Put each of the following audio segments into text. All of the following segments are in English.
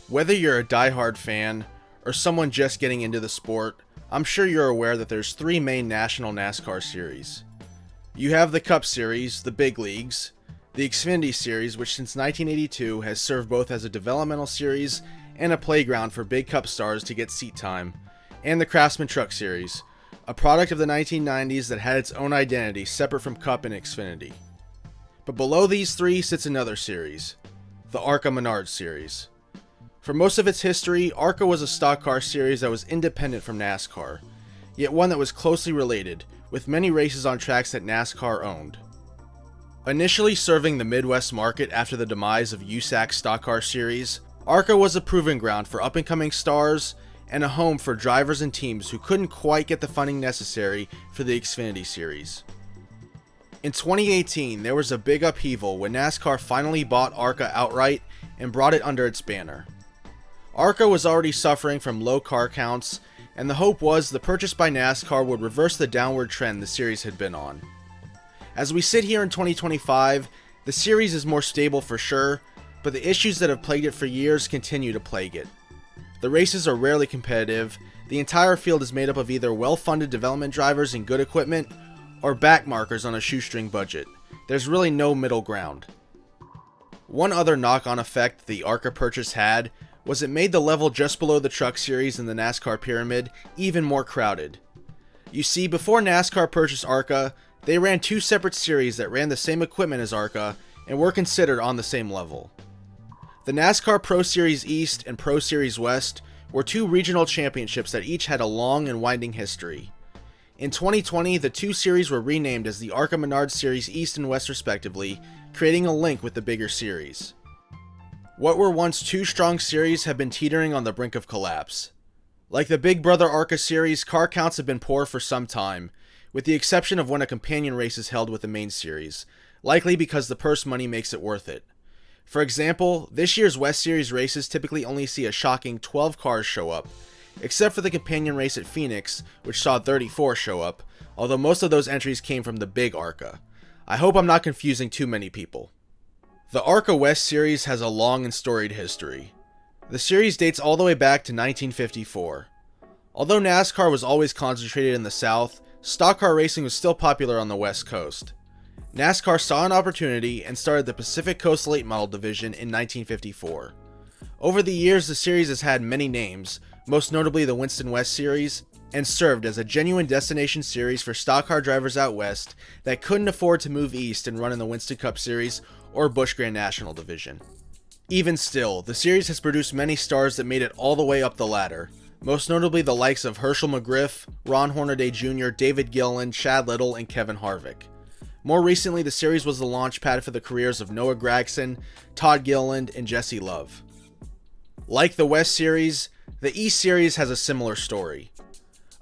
Whether you're a diehard fan or someone just getting into the sport, I'm sure you're aware that there's three main national NASCAR series. You have the Cup Series, the big leagues, the Xfinity Series, which since 1982 has served both as a developmental series and a playground for big Cup stars to get seat time, and the Craftsman Truck Series, a product of the 1990s that had its own identity separate from Cup and Xfinity. But below these three sits another series, the ARCA Menards Series. For most of its history, ARCA was a stock car series that was independent from NASCAR, yet one that was closely related, with many races on tracks that NASCAR owned. Initially serving the Midwest market after the demise of USAC's stock car series, ARCA was a proving ground for up-and-coming stars and a home for drivers and teams who couldn't quite get the funding necessary for the Xfinity Series. In 2018, there was a big upheaval when NASCAR finally bought ARCA outright and brought it under its banner. ARCA was already suffering from low car counts, and the hope was the purchase by NASCAR would reverse the downward trend the series had been on. As we sit here in 2025, the series is more stable for sure, but the issues that have plagued it for years continue to plague it. The races are rarely competitive, the entire field is made up of either well-funded development drivers and good equipment, or backmarkers on a shoestring budget. There's really no middle ground. One other knock-on effect the ARCA purchase had was it made the level just below the Truck Series in the NASCAR pyramid even more crowded. You see, before NASCAR purchased ARCA, they ran two separate series that ran the same equipment as ARCA and were considered on the same level. The NASCAR Pro Series East and Pro Series West were two regional championships that each had a long and winding history. In 2020, the two series were renamed as the ARCA Menards Series East and West respectively, creating a link with the bigger series. What were once two strong series have been teetering on the brink of collapse. Like the Big Brother ARCA series, car counts have been poor for some time, with the exception of when a companion race is held with the main series, likely because the purse money makes it worth it. For example, this year's West Series races typically only see a shocking 12 cars show up, except for the companion race at Phoenix, which saw 34 show up, although most of those entries came from the big ARCA. I hope I'm not confusing too many people. The ARCA West Series has a long and storied history. The series dates all the way back to 1954. Although NASCAR was always concentrated in the South, stock car racing was still popular on the West Coast. NASCAR saw an opportunity and started the Pacific Coast Late Model Division in 1954. Over the years, the series has had many names, most notably the Winston West Series, and served as a genuine destination series for stock car drivers out west that couldn't afford to move east and run in the Winston Cup Series or Busch Grand National Division. Even still, the series has produced many stars that made it all the way up the ladder, most notably the likes of Herschel McGriff, Ron Hornaday Jr., David Gilliland, Chad Little, and Kevin Harvick. More recently, the series was the launch pad for the careers of Noah Gragson, Todd Gilliland, and Jesse Love. Like the West Series, the East Series has a similar story.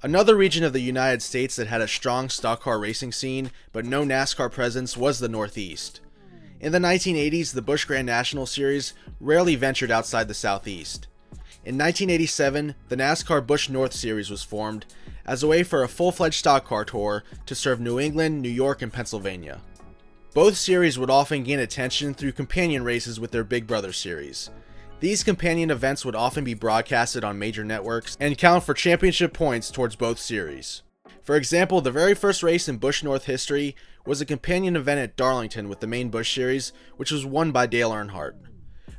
Another region of the United States that had a strong stock car racing scene, but no NASCAR presence, was the Northeast. In the 1980s, the Busch Grand National Series rarely ventured outside the Southeast. In 1987, the NASCAR Busch North Series was formed as a way for a full-fledged stock car tour to serve New England, New York, and Pennsylvania. Both series would often gain attention through companion races with their Big Brother series. These companion events would often be broadcasted on major networks and count for championship points towards both series. For example, the very first race in Busch North history was a companion event at Darlington with the main Busch Series, which was won by Dale Earnhardt.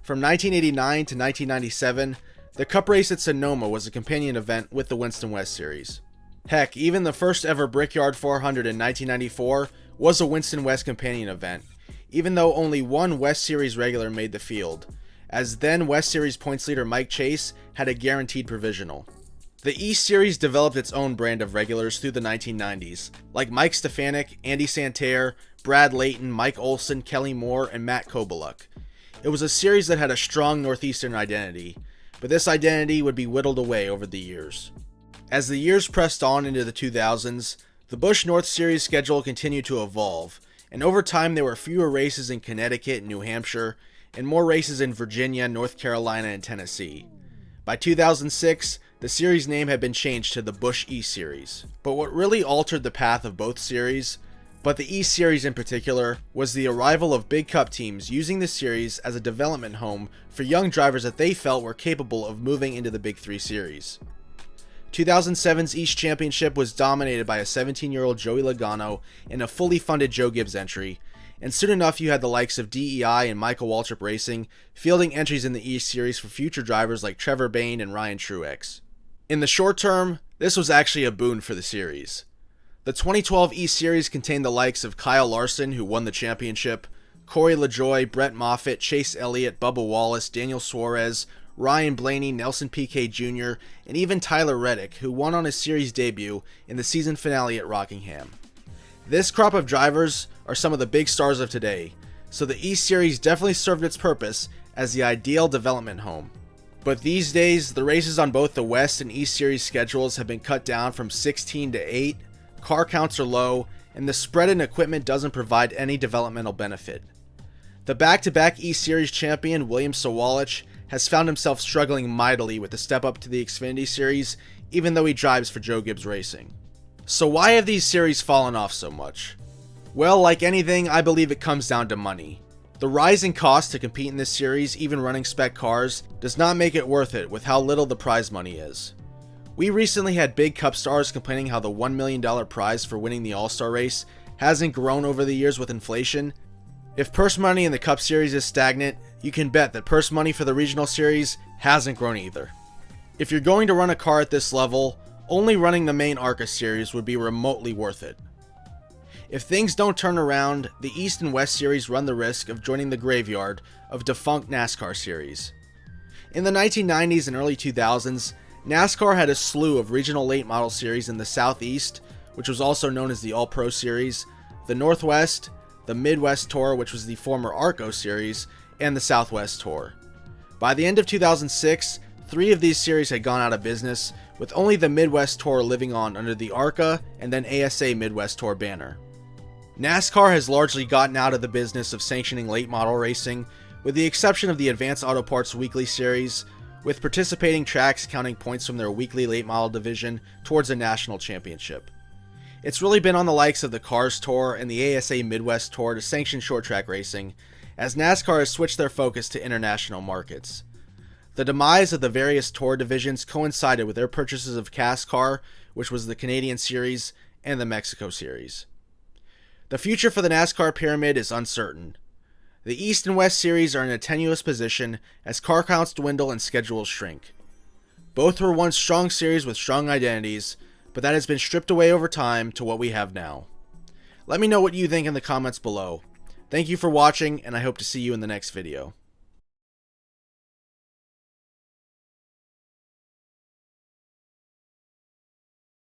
From 1989 to 1997, the Cup race at Sonoma was a companion event with the Winston West Series. Heck, even the first ever Brickyard 400 in 1994 was a Winston West companion event, even though only one West Series regular made the field, as then West Series points leader Mike Chase had a guaranteed provisional. The East Series developed its own brand of regulars through the 1990s, like Mike Stefanik, Andy Santerre, Brad Layton, Mike Olson, Kelly Moore, and Matt Kobaluk. It was a series that had a strong Northeastern identity, but this identity would be whittled away over the years. As the years pressed on into the 2000s, the Busch North Series schedule continued to evolve, and over time there were fewer races in Connecticut and New Hampshire, and more races in Virginia, North Carolina, and Tennessee. By 2006, the series name had been changed to the Busch E-Series. But what really altered the path of both series, but the East Series in particular was the arrival of big cup teams using the series as a development home for young drivers that they felt were capable of moving into the Big 3 series. 2007's East Championship was dominated by a 17-year-old Joey Logano in a fully funded Joe Gibbs entry, and soon enough you had the likes of DEI and Michael Waltrip Racing fielding entries in the East Series for future drivers like Trevor Bayne and Ryan Truex. In the short term, this was actually a boon for the series. The 2012 East Series contained the likes of Kyle Larson, who won the championship, Corey LaJoie, Brett Moffitt, Chase Elliott, Bubba Wallace, Daniel Suarez, Ryan Blaney, Nelson Piquet Jr., and even Tyler Reddick, who won on his series debut in the season finale at Rockingham. This crop of drivers are some of the big stars of today, so the East Series definitely served its purpose as the ideal development home. But these days, the races on both the West and East Series schedules have been cut down from 16 to 8, car counts are low, and the spread in equipment doesn't provide any developmental benefit. The back-to-back East Series champion, William Sawalich, has found himself struggling mightily with the step up to the Xfinity Series, even though he drives for Joe Gibbs Racing. So why have these series fallen off so much? Well, like anything, I believe it comes down to money. The rising cost to compete in this series, even running spec cars, does not make it worth it with how little the prize money is. We recently had big cup stars complaining how the $1 million prize for winning the All-Star race hasn't grown over the years with inflation. If purse money in the Cup Series is stagnant, you can bet that purse money for the Regional Series hasn't grown either. If you're going to run a car at this level, only running the main ARCA Series would be remotely worth it. If things don't turn around, the East and West Series run the risk of joining the graveyard of defunct NASCAR series. In the 1990s and early 2000s, NASCAR had a slew of regional late model series in the Southeast, which was also known as the All-Pro Series, the Northwest, the Midwest Tour, which was the former ARCO Series, and the Southwest Tour. By the end of 2006, 3 of these series had gone out of business, with only the Midwest Tour living on under the ARCA and then ASA Midwest Tour banner. NASCAR has largely gotten out of the business of sanctioning late model racing, with the exception of the Advanced Auto Parts Weekly Series, with participating tracks counting points from their weekly late model division towards a national championship. It's really been on the likes of the Cars Tour and the ASA Midwest Tour to sanction short track racing, as NASCAR has switched their focus to international markets. The demise of the various tour divisions coincided with their purchases of CASCAR, which was the Canadian Series, and the Mexico Series. The future for the NASCAR pyramid is uncertain. The East and West Series are in a tenuous position as car counts dwindle and schedules shrink. Both were once strong series with strong identities, but that has been stripped away over time to what we have now. Let me know what you think in the comments below. Thank you for watching, and I hope to see you in the next video.